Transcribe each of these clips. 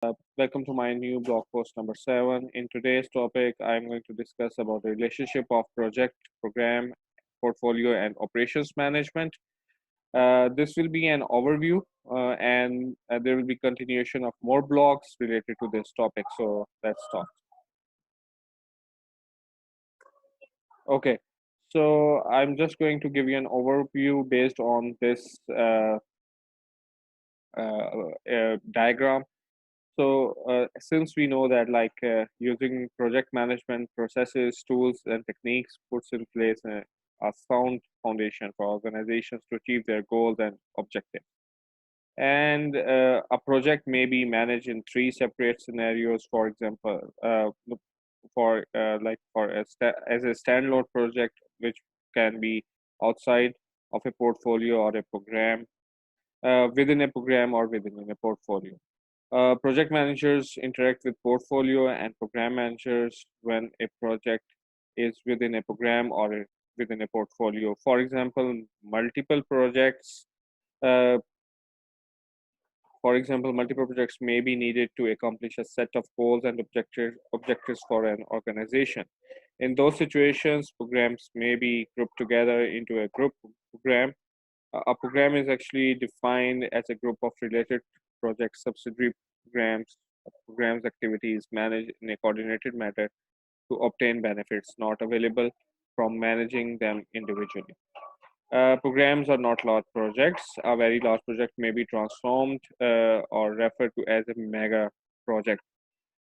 Welcome to my new blog post number 7. In today's topic, I'm going to discuss about the relationship of project, program, portfolio, and operations management. This will be an overview, and there will be continuation of more blogs related to this topic. So let's start. Okay, so I'm just going to give you an overview based on this diagram. So since we know that using project management processes, tools, and techniques puts in place a sound foundation for organizations to achieve their goals and objectives. And a project may be managed in three separate scenarios. For example, as a standalone project, which can be outside of a portfolio or a program, within a program or within a portfolio. Project managers interact with portfolio and program managers when a project is within a program or within a portfolio. For example, uh, multiple projects may be needed to accomplish a set of goals and objectives for an organization. In those situations, programs may be grouped together into a group program. A program is actually defined as a group of related project subsidiary programs. Programs activities managed in a coordinated manner to obtain benefits not available from managing them individually. Programs are not large projects. A very large project may be transformed or referred to as a mega project.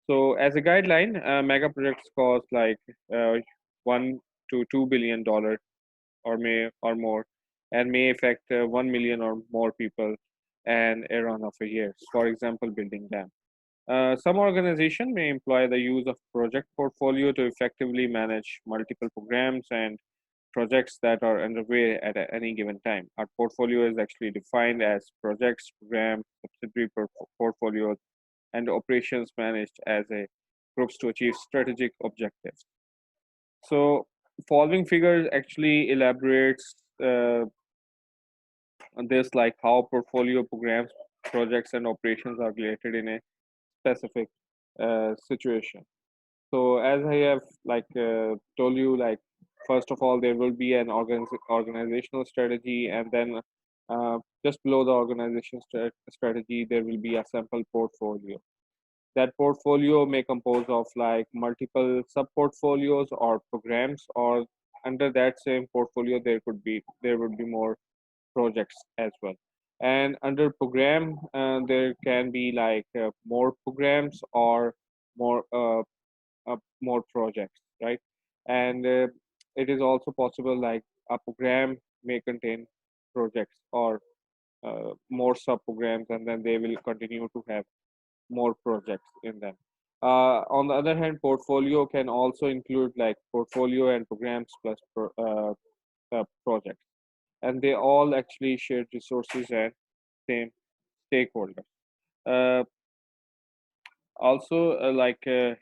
So, as a guideline, mega projects cost uh, $1 to $2 billion or more, and may affect 1 million or more people and a run of a year. For example, building dam. Some organization may employ the use of project portfolio to effectively manage multiple programs and projects that are underway at any given time. Our portfolio is actually defined as projects, programs, subsidiary portfolios, and operations managed as a groups to achieve strategic objectives. So, following figures actually elaborates on this, like how portfolio programs, projects, and operations are related in a specific situation. So as I have told you, first of all, there will be an organizational strategy, and then just below the organization strategy, there will be a sample portfolio. That portfolio may compose of like multiple sub portfolios or programs, or under that same portfolio, there would be more projects as well. And under program, there can be more programs or more more projects, right? And it is also possible like a program may contain projects or more sub programs, and then they will continue to have more projects in them. On the other hand, portfolio can also include like portfolio and programs plus projects, and they all actually share resources and same stakeholders. Uh, Also,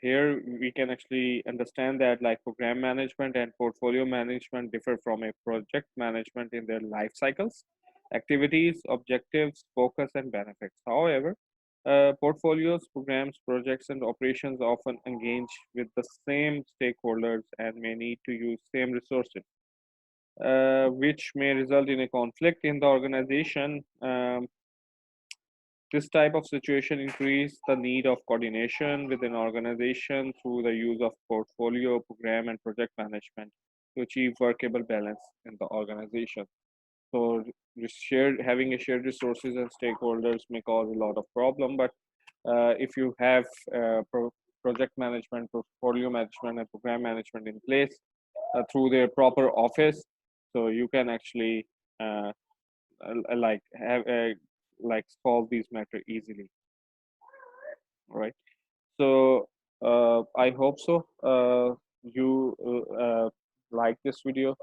here we can actually understand that like program management and portfolio management differ from a project management in their life cycles, activities, objectives, focus, and benefits. However, portfolios, programs, projects, and operations often engage with the same stakeholders and may need to use same resources, which may result in a conflict in the organization. This type of situation increase the need of coordination within organization through the use of portfolio, program, and project management to achieve workable balance in the organization. So having a shared resources and stakeholders may cause a lot of problem, but if you have project management, portfolio management, and program management in place through their proper office, so you can actually have solve these matter easily. All right. So I hope so you like this video,